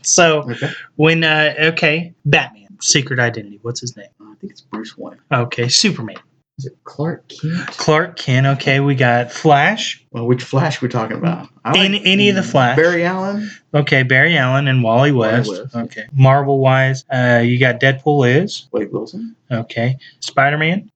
So Okay. when Batman, secret identity. What's his name? I think it's Bruce Wayne. Okay, Superman. Is it Clark Kent? Clark Kent. Okay, we got Flash. Well, which Flash we talking about? Any of the Flash. Barry Allen. Okay, Barry Allen and Wally West. Okay, Marvel wise, you got Deadpool is Wade Wilson. Okay, Spider-Man.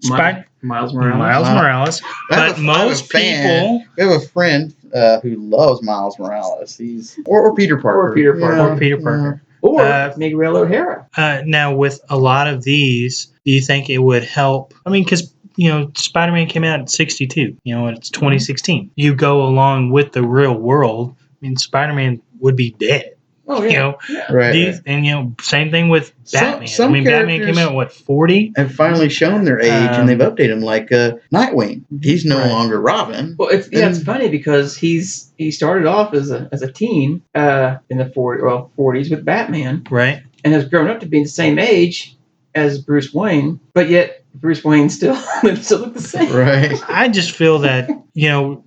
Miles Morales. Miles Morales. But most people. We have a friend who loves Miles Morales. Or Peter Parker. Or Peter Parker. Or Peter Parker. Or Miguel O'Hara. Now, with a lot of these, do you think it would help? I mean, because Spider-Man came out in 1962. It's 2016. You go along with the real world. I mean, Spider-Man would be dead. Oh, yeah. Right. And same thing with Batman. Some Batman came out, what, 40? And finally shown their age, and they've updated him, like Nightwing. He's no longer Robin. Well, it's funny because he started off as a teen in the 40s with Batman. Right. And has grown up to be the same age as Bruce Wayne, but yet Bruce Wayne still look the same. Right. I just feel that,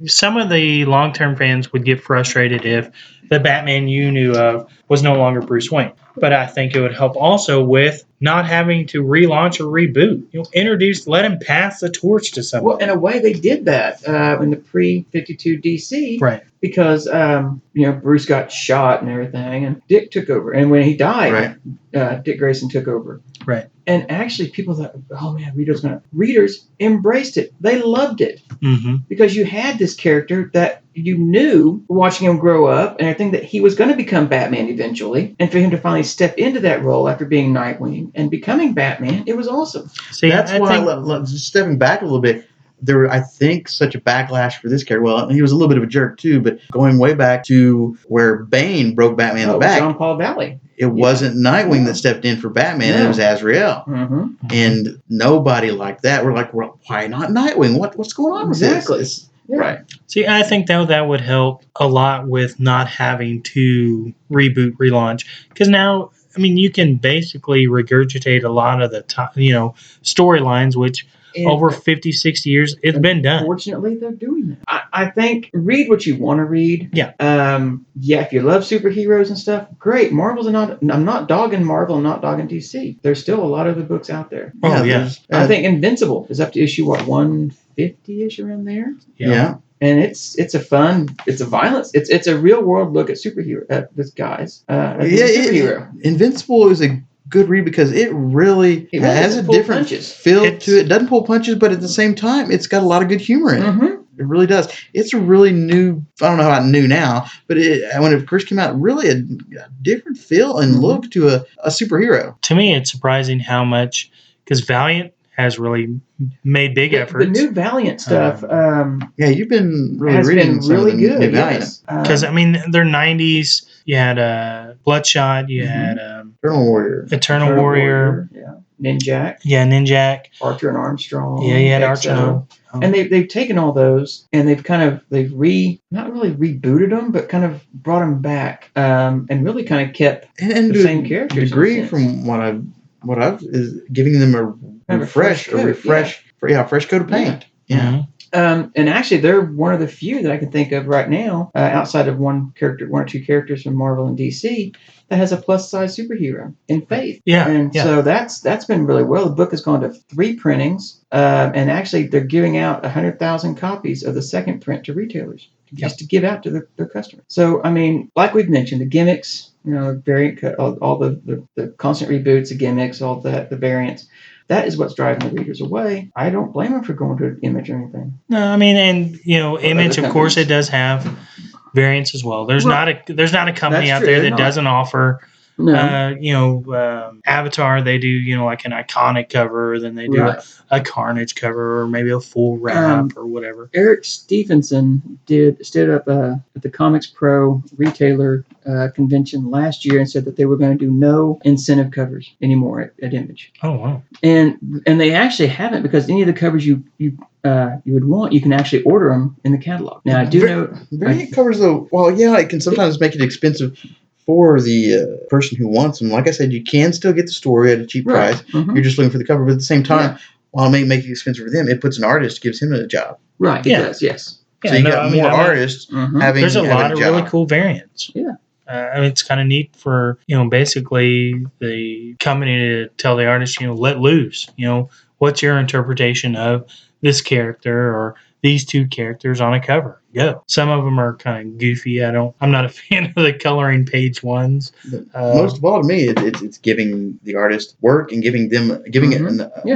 some of the long-term fans would get frustrated if the Batman you knew of was no longer Bruce Wayne. But I think it would help also with not having to relaunch or reboot. Let him pass the torch to someone. Well, in a way, they did that in the pre-52 DC. Right. Because, Bruce got shot and everything, and Dick took over. And when he died, Dick Grayson took over. Right. And actually, people thought, oh, man, readers embraced it. They loved it. Mm-hmm. Because you had this character that you knew, watching him grow up, and everything, that he was going to become Batman eventually. And for him to finally step into that role after being Nightwing and becoming Batman, it was awesome. See, that's why, just stepping back a little bit, there were, I think, such a backlash for this character. Well, he was a little bit of a jerk, too, but going way back to where Bane broke Batman in the back. John Paul Valley. It wasn't Nightwing that stepped in for Batman. It was Azrael. Mm-hmm. And nobody liked that. We're like, well, why not Nightwing? What's going on with this? Yeah. Right. See, I think that would help a lot with not having to reboot, relaunch. Because now, I mean, you can basically regurgitate a lot of the storylines, which over 50, 60 years, it's been done. Unfortunately, they're doing that. I think read what you want to read. Yeah. If you love superheroes and stuff, great. I'm not dogging Marvel, I'm not dogging DC. There's still a lot of the books out there. Oh, yeah. I think Invincible is up to issue, 150-ish around there? Yeah. And it's a violence. It's a real world look at superhero, this guy's superhero. Invincible is a good read because it really has a different feel to it. It doesn't pull punches, but at the same time, it's got a lot of good humor in it. Mm-hmm. It really does. It's a really new, I don't know about new now, but when it first came out, really a different feel and look to a superhero. To me, it's surprising how much, because Valiant has really made big efforts. The new Valiant stuff. You've been really has reading been really good. New Valiant. Because they're 90s. You had Bloodshot. You had Eternal Warrior. Yeah. Ninjak. Yeah, Ninjak. Archer and Armstrong. Yeah, you had Archer. And they've taken all those and they've not really rebooted them, but kind of brought them back and really kind of kept the same characters. Degree from what I've is giving them a fresh coat of paint. Yeah. And actually, they're one of the few that I can think of right now, outside of one or two characters from Marvel and DC, that has a plus-size superhero in Faith. Yeah. So that's been really well. The book has gone to 3 printings, and actually, they're giving out 100,000 copies of the second print to retailers just to give out to their customers. So, I mean, like we've mentioned, the gimmicks, variant cut, all the constant reboots, the gimmicks, all that, the variants. That is what's driving the readers away. I don't blame them for going to Image or anything. No, I mean, and Image, of course, it does have variants as well. There's not a company out there that doesn't offer. No. Avatar, they do, like an iconic cover, then they do a Carnage cover, or maybe a full wrap or whatever. Eric Stephenson stood up at the Comics Pro retailer convention last year and said that they were going to do no incentive covers anymore at Image. Oh, wow. And they actually haven't, because any of the covers you would want, you can actually order them in the catalog. Now, I do know... Variant covers, though, it can sometimes make it expensive for the person who wants them. Like I said, you can still get the story at a cheap price. Mm-hmm. You're just looking for the cover. But at the same time, while it may make it expensive for them, it puts an artist, gives him a job. Right, it does, yes. So you got more artists having There's a lot of job. really cool variants. Yeah. It's kind of neat for, basically the company to tell the artist, let loose. What's your interpretation of this character or these two characters on a cover? Go. Some of them are kind of goofy. I'm not a fan of the coloring page ones. Most of all, to me, it's giving the artist work and giving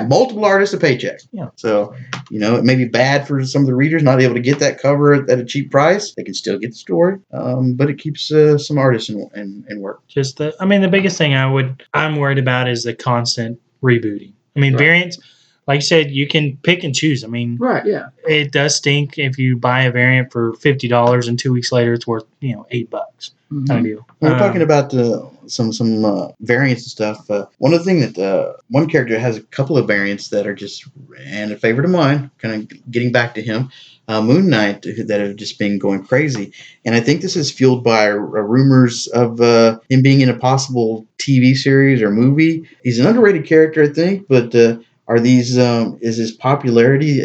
multiple artists a paycheck. Yeah. So, it may be bad for some of the readers not able to get that cover at a cheap price. They can still get the story, but it keeps some artists in work. Just the biggest thing I'm worried about is the constant rebooting. Variants. Like you said, you can pick and choose. Right, yeah. It does stink if you buy a variant for $50 and 2 weeks later it's worth $8 kind of deal. We're talking about some variants and stuff. One of the things that one character has a couple of variants that are just and a favorite of mine. Kind of getting back to him, Moon Knight, that have just been going crazy, and I think this is fueled by rumors of him being in a possible TV series or movie. He's an underrated character, I think, but. Is his popularity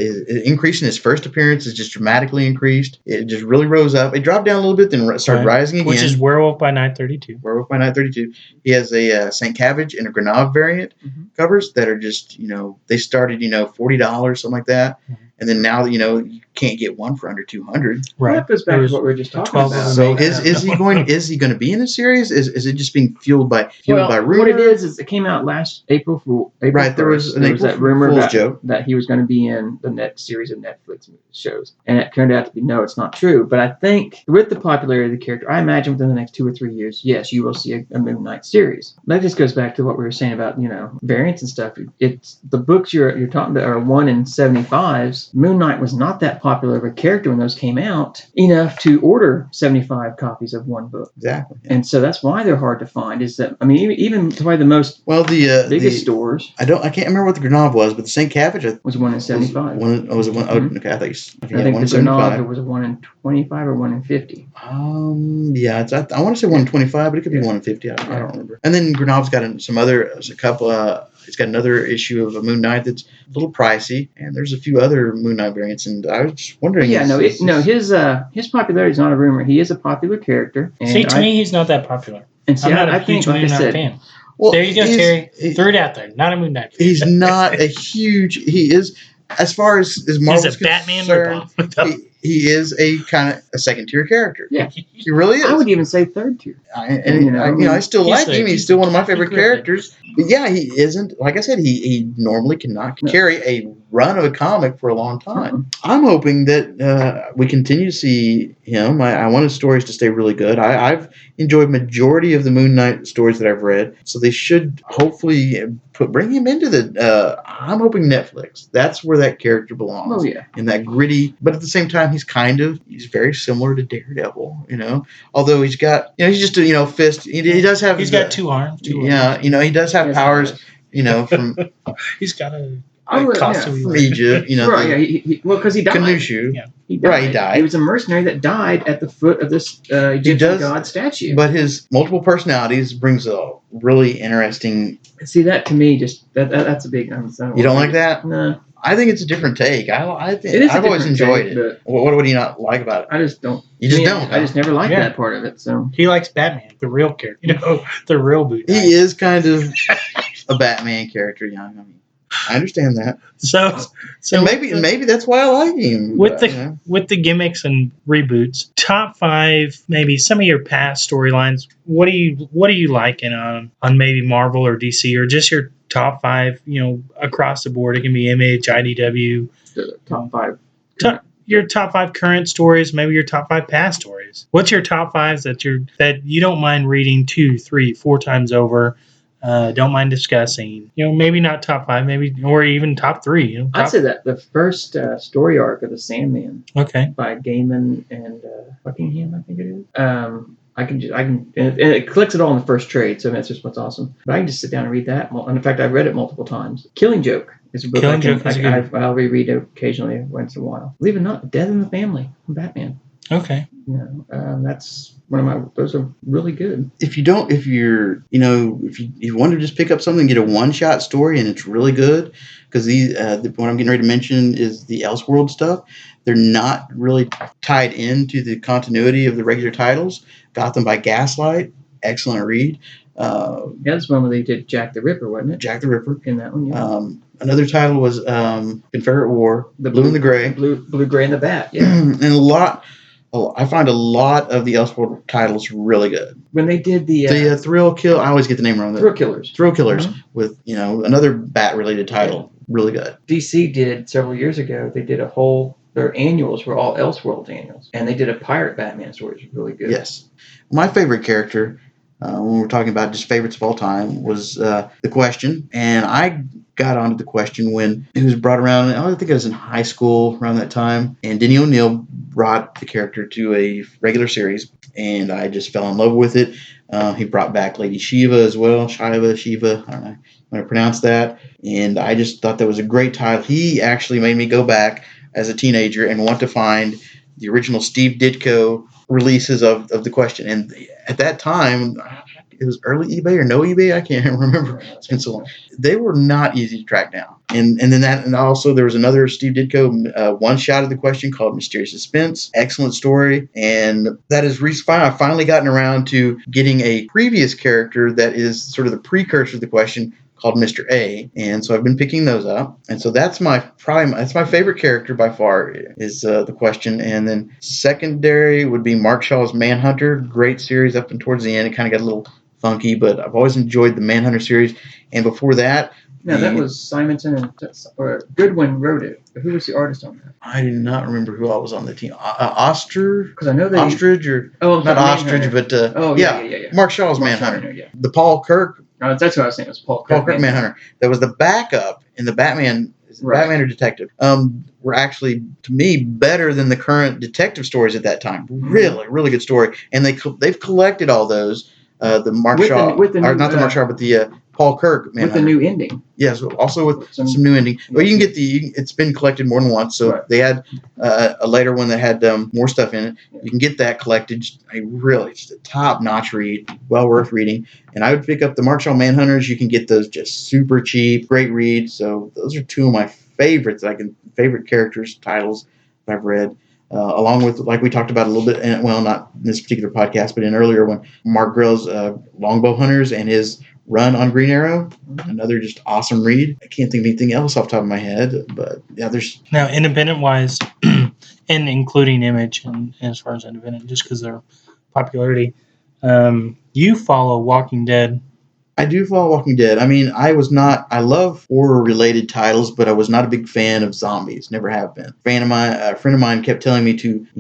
increasing? His first appearance is just dramatically increased. It just really rose up. It dropped down a little bit, then started rising again. Which is Werewolf by Night 32. Werewolf by Night 32. He has a St. Cabbage and a Granav variant covers that are just, they started, $40, something like that. Mm-hmm. And then now, you can't get one for under $200. Right. Well, that goes back to what we were just talking about. So is he going to be in a series? Is it just being fueled by rumor? What it is it came out last April. Right. There was that rumor that he was going to be in the next series of Netflix shows, and it turned out to be no, it's not true. But I think with the popularity of the character, I imagine within the next 2 or 3 years, yes, you will see a Moon Knight series. That just goes back to what we were saying about variants and stuff. It's the books you're talking about are 1 in 75s. Moon Knight was not that popular of a character when those came out enough to order 75 copies of one book. Exactly. Yeah. And so that's why they're hard to find. Is that even probably the most biggest stores. I can't remember what the Granav was, but the St. Cabbage was 1 in 75. Was it one? Mm-hmm. Okay, I think the Granav was a 1 in 25 or 1 in 50. Yeah, I want to say 1 in 25, but it could be 1 in 50. I don't remember. And then Granav's got a couple. It's got another issue of a Moon Knight that's a little pricey, and there's a few other Moon Knight variants. And I was just wondering. Yeah, his popularity is not a rumor. He is a popular character. And to me, he's not that popular. And see, I'm not a huge Moon Knight fan. Well, there you go, Terry. Threw it out there. Not a Moon Knight fan. He's not a huge. He is, as far as Marvel's he's a Batman ripoff. He is a kind of a second tier character. Yeah, he really is. I would even say third tier. I still like him. He's still one of my favorite characters. But yeah, he isn't. Like I said, he normally cannot carry a run of a comic for a long time. Mm-hmm. I'm hoping that we continue to see him. I want his stories to stay really good. I've enjoyed majority of the Moon Knight stories that I've read, so they should hopefully bring him into the. I'm hoping Netflix. That's where that character belongs. Oh yeah, in that gritty, but at the same time, he's very similar to Daredevil. Although he's got he's just a fist. He does have. He's got 2 arms. He does have powers. From. He's got a costume from Egypt. Right? Because he died. Khonshu. Yeah. He died. He was a mercenary that died at the foot of this Egyptian god statue. But his multiple personalities brings a really interesting. See, that to me, that's a big. You don't like that? No. I think it's a different take. I've always enjoyed it. What do you not like about it? I just don't. You just don't. I just never liked that part of it. So he likes Batman, the real character. The real boot. He is kind of a Batman character, young. I understand that. So maybe that's why I like him. With the gimmicks and reboots, top 5, maybe some of your past storylines. What are you liking on maybe Marvel or DC, or just your top 5? Across the board. It can be Image, IDW. The top 5. Your top 5 current stories, maybe your top 5 past stories. What's your top 5s that you don't mind reading 2, 3, 4 times over? Don't mind discussing. Maybe not top 5, maybe, or even top 3. I'd say that the first story arc of the Sandman. Okay. By Gaiman and Buckingham, I think it is. And it clicks it all in the first trade, so that's just what's awesome. But I can just sit down and read that. And in fact, I've read it multiple times. Killing Joke is a book I'll reread occasionally once in a while. Believe it or not, Death in the Family from Batman. Okay. That's one of those are really good. If you want to just pick up something, get a one-shot story, and it's really good, because what I'm getting ready to mention is the Elseworld stuff. They're not really tied into the continuity of the regular titles. Got them by Gaslight. Excellent read. That's one where they did Jack the Ripper, wasn't it? Jack the Ripper. In that one, yeah. Another title was Confederate War, the Blue and the Gray. Blue, Gray, and the Bat, yeah. And I find a lot of the Elseworld titles really good. When they did the Thrill Kill, I always get the name wrong. Thrill Killers. Thrill Killers, with another Bat-related title. Yeah. Really good. DC did several years ago. They did their annuals were all Elseworld annuals, and they did a Pirate Batman story, which was really good. Yes. My favorite character, when we're talking about just favorites of all time, was The Question, and I got onto The Question when it was brought around. I think I was in high school around that time, and Denny O'Neil brought the character to a regular series, and I just fell in love with it. He brought back Lady Shiva as well. Shiva, I don't know how to pronounce that. And I just thought that was a great title. He actually made me go back as a teenager and want to find the original Steve Ditko releases of The Question. And at that time, it was early eBay or no eBay. I can't remember. It's been so long. They were not easy to track down. And also there was another Steve Ditko one shot of The Question called Mysterious Suspense. Excellent story. And that is I've finally gotten around to getting a previous character that is sort of the precursor to The Question called Mr. A. And so I've been picking those up. And so that's my favorite character by far is The Question. And then secondary would be Mark Shaw's Manhunter. Great series up and towards the end. It kind of got a little funky, but I've always enjoyed the Manhunter series. And before that... No, that was Simonson or Goodwin wrote it. Who was the artist on that? I do not remember who I was on the team. Ostrich? Because I know they... Ostrich or... Oh, not Ostrich, but... yeah. Mark Shaw's Manhunter. Yeah. The Paul Kirk... that's what I was saying. It was Paul Kirk Manhunter. That was the backup in the Batman... Right. Batman or Detective. Were actually, to me, better than the current detective stories at that time. Really, really good story. And they've collected all those. The Mark Shaw, not the Mark Shaw, but the Paul Kirk Manhunter. With the new ending. Yes, also with some new ending. Well, you can get it's been collected more than once. So They had a later one that had more stuff in it. You can get that collected. Just a top-notch read, well worth reading. And I would pick up the Mark Shaw Manhunters. You can get those just super cheap, great read. So those are two of my favorites. Favorite characters, titles that I've read. Along with, like we talked about a little bit, not in this particular podcast, but in earlier one, Mark Grell's Longbow Hunters and his run on Green Arrow. Another just awesome read. I can't think of anything else off the top of my head, but yeah, there's... Now, independent-wise, and including Image, and as far as independent, just because of their popularity, you follow Walking Dead. I do follow Walking Dead. I mean, I love horror-related titles, but I was not a big fan of zombies. Never have been. A friend of mine kept telling me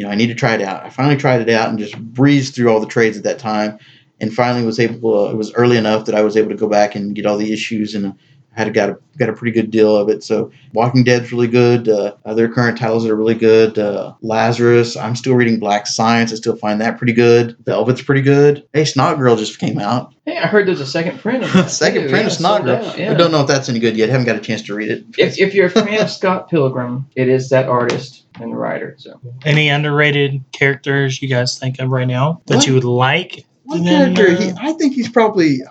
I need to try it out. I finally tried it out and just breezed through all the trades at that time, and finally was able. It was early enough that I was able to go back and get all the issues, and got a pretty good deal of it. So Walking Dead's really good. Other current titles that are really good. Lazarus. I'm still reading Black Science. I still find that pretty good. Velvet's pretty good. Hey, Snot Girl just came out. Hey, I heard there's a second print of that. Second print of Snot Girl. I don't know if that's any good yet. Haven't got a chance to read it. If you're a fan of Scott Pilgrim, it is that artist and the writer. So, any underrated characters you guys think of right now that you would like? One character, I think he's probably...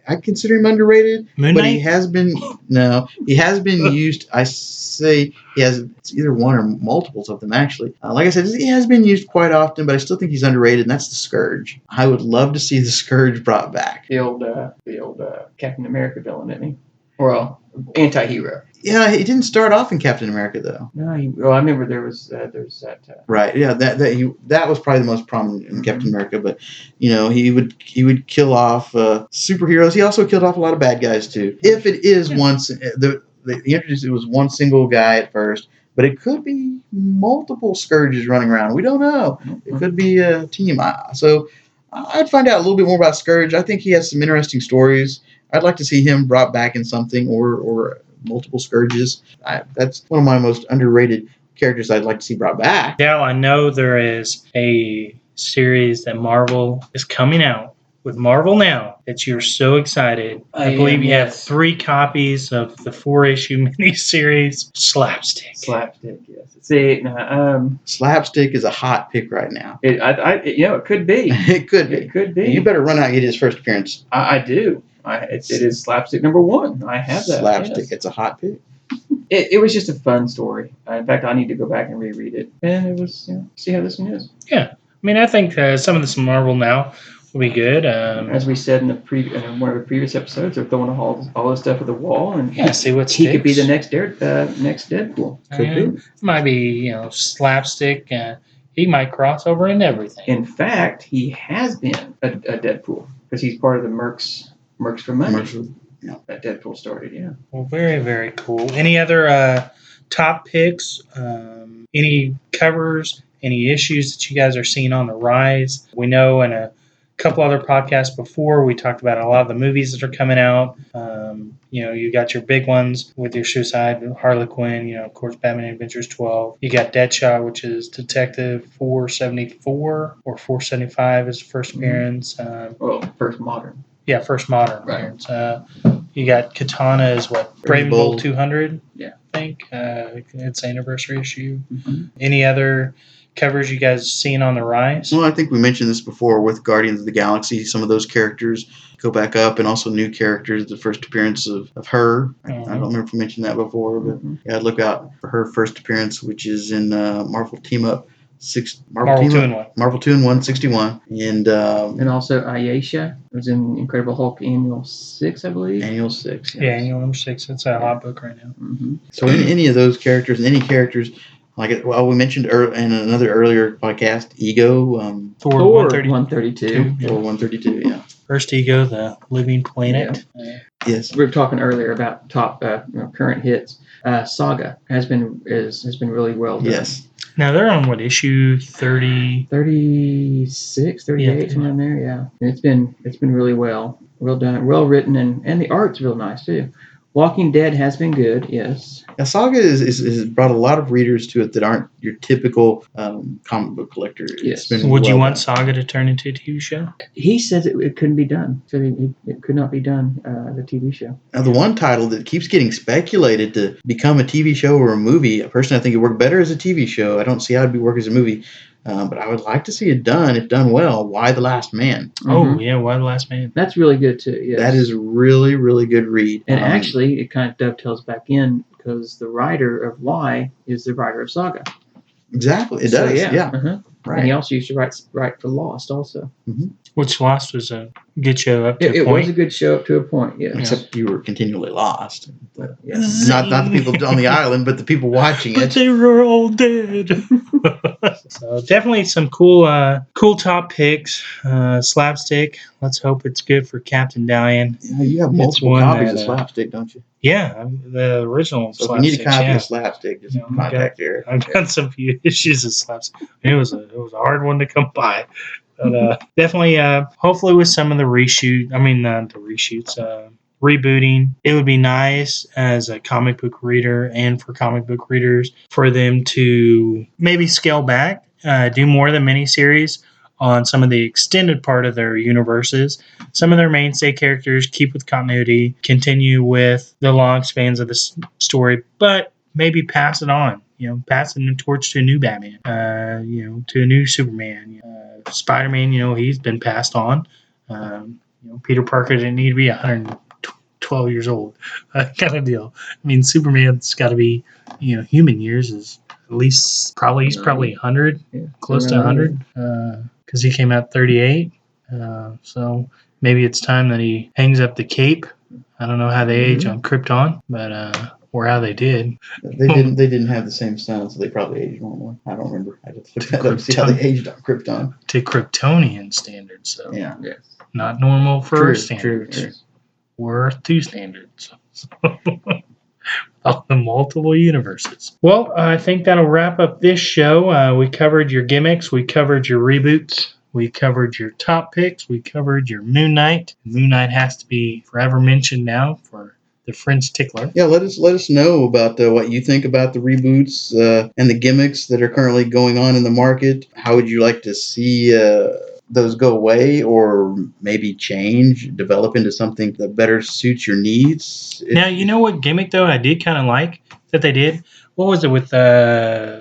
I consider him underrated, but he has been used. I say it's either one or multiples of them, actually. Like I said, he has been used quite often, but I still think he's underrated, and that's the Scourge. I would love to see the Scourge brought back. The old Captain America villain, isn't he? Well, anti-hero. Yeah, he didn't start off in Captain America, though. No, I remember there's that. Right, yeah, that was probably the most prominent in Captain America. But he would kill off superheroes. He also killed off a lot of bad guys too. If it is it was one single guy at first, but it could be multiple Scourges running around. We don't know. It could be a team. So I'd find out a little bit more about Scourge. I think he has some interesting stories. I'd like to see him brought back in something or multiple Scourges. That's one of my most underrated characters I'd like to see brought back. Now, I know there is a series that Marvel is coming out with Marvel Now that you're so excited. I believe you have 3 copies of the 4-issue miniseries Slapstick. Slapstick, yes. See, Slapstick is a hot pick right now. It could be. It could be. It could be. You better run out and get his first appearance. I do. It is Slapstick #1. I have that. Slapstick. Yes. It's a hot pick. It was just a fun story. In fact, I need to go back and reread it. And it was, see how this one is. Yeah. I mean, I think some of this Marvel Now will be good. As we said in one of the previous episodes, they're throwing all this stuff at the wall, and see what he could be the next Deadpool. Could be. Might be, Slapstick. He might cross over in everything. In fact, he has been a Deadpool because he's part of the Mercs for Money. That Deadpool started. Yeah. Well, very, very cool. Any other top picks? Any covers? Any issues that you guys are seeing on the rise? We know in a couple other podcasts before we talked about a lot of the movies that are coming out. You got your big ones with your Suicide, Harley Quinn, of course, Batman Adventures 12. You got Deadshot, which is Detective 474 or 475 is the first appearance. First modern. Yeah, first modern appearance. You got Katana is Brave and Bold 200. Yeah, I think it's anniversary issue. Mm-hmm. Any other covers you guys seen on the rise? Well, I think we mentioned this before with Guardians of the Galaxy. Some of those characters go back up, and also new characters. The first appearance of her. I don't remember if we mentioned that before, but look out for her first appearance, which is in Marvel Team Up. Marvel 2-in-1 161, and also Ayesha was in Incredible Hulk Annual 6, I believe. Annual 6, yes. Yeah, Annual number 6. It's a hot book right now. Mm-hmm. So any of those characters, and any characters we mentioned in another earlier podcast, Ego, Thor 132. Thor 132, yeah. First Ego, the living planet. Yeah. Yes, we were talking earlier about top current hits. Saga has been really well done. Yes. Now they're on issue 30? 36, 38, somewhere in there, yeah. And it's been really well done, well written, and the art's real nice too. Walking Dead has been good, yes. Now, Saga has brought a lot of readers to it that aren't your typical comic book collector. Yes. Would you want Saga to turn into a TV show? He says it couldn't be done. So it could not be done, the TV show. Now, the one title that keeps getting speculated to become a TV show or a movie, personally, I think it worked better as a TV show. I don't see how it'd be work as a movie. But I would like to see it done, if done well. Why the Last Man? Oh, yeah, Why the Last Man? That's really good, too, yes. That is a really, really good read. And actually, it kind of dovetails back in because the writer of Why is the writer of Saga. Exactly, it does, yeah. Uh-huh. Right. And he also used to write for Lost also. Mm-hmm. Which Lost was a good show up to a point. It was a good show up to a point, yes. Except you were continually lost. But, not the people on the island, but the people watching it. But they were all dead. So definitely some cool top picks. Slapstick. Let's hope it's good for Captain Dalian. Yeah, you have multiple copies of Slapstick, don't you? Yeah, the original so Slapstick. If you need a copy of Slapstick, just contact Eric. I've got some few issues of Slapstick. It was a hard one to come by. But definitely, hopefully with some of the reshoots, rebooting, it would be nice as a comic book reader and for comic book readers for them to maybe scale back, do more of the miniseries on some of the extended part of their universes. Some of their mainstay characters keep with continuity, continue with the long spans of the story, but maybe pass it on. Passing the torch to a new Batman, to a new Superman. Spider-Man, he's been passed on. Peter Parker didn't need to be 112 years old, kind of deal. I mean, Superman's got to be, human years is at least he's probably 100, close to 100, because he came out 38. So maybe it's time that he hangs up the cape. I don't know how they age on Krypton, but or how they did. They didn't have the same sound, so they probably aged normally. I don't remember. I just looked that up to see how they aged on Krypton. To Kryptonian standards, so yeah, not normal for Earth standards. True. We're Earth 2 standards. Of the multiple universes. Well, I think that'll wrap up this show. We covered your gimmicks. We covered your reboots. We covered your top picks. We covered your Moon Knight. Moon Knight has to be forever mentioned now for the French tickler. Yeah, let us know about what you think about the reboots and the gimmicks that are currently going on in the market. How would you like to see those go away or maybe change, develop into something that better suits your needs. Now, you know what gimmick, though, I did kind of like that they did? What was it with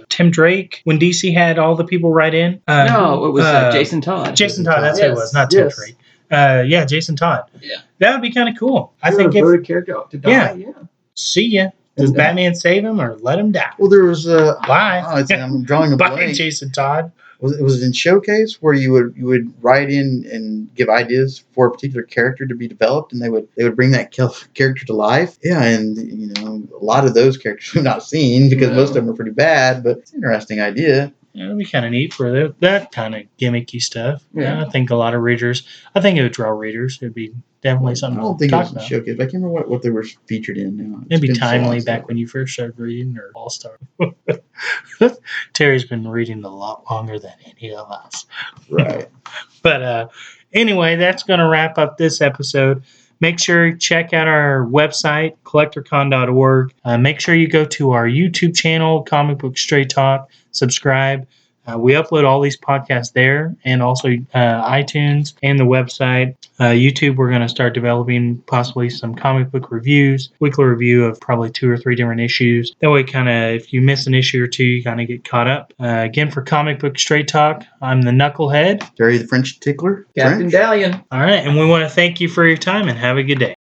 Tim Drake when DC had all the people write in? No, it was Jason Todd. Jason Todd, that's who it was, not Tim Drake. Yeah, Jason Todd. Yeah. That would be kind of cool. I think if a character to die, yeah. See ya. Does Batman save him or let him die? Well, there was Bye. I'm drawing a blank. Bye, Jason Todd. Was it in Showcase where you would write in and give ideas for a particular character to be developed, and they would bring that character to life. Yeah, and a lot of those characters we've not seen because most of them are pretty bad, but it's an interesting idea. Yeah, it'd be kind of neat for that kind of gimmicky stuff. Yeah. I think a lot of readers. I think it would draw readers. It'd be definitely something. I don't think it was about. Showcase. I can't remember what they were featured in now. Maybe Timely back when you first started reading, or All Star. Terry's been reading a lot longer than any of us. Right. But anyway, that's going to wrap up this episode. Make sure you check out our website, collectorcon.org. Make sure you go to our YouTube channel, Comic Book Straight Talk. Subscribe. We upload all these podcasts there, and also iTunes and the website. YouTube, we're going to start developing possibly some comic book reviews, weekly review of probably 2 or 3 different issues. That way, kind of, if you miss an issue or two, you kind of get caught up. Again, for Comic Book Straight Talk, I'm the Knucklehead. Terry the French Tickler. Captain Dalian. All right, and we want to thank you for your time, and have a good day.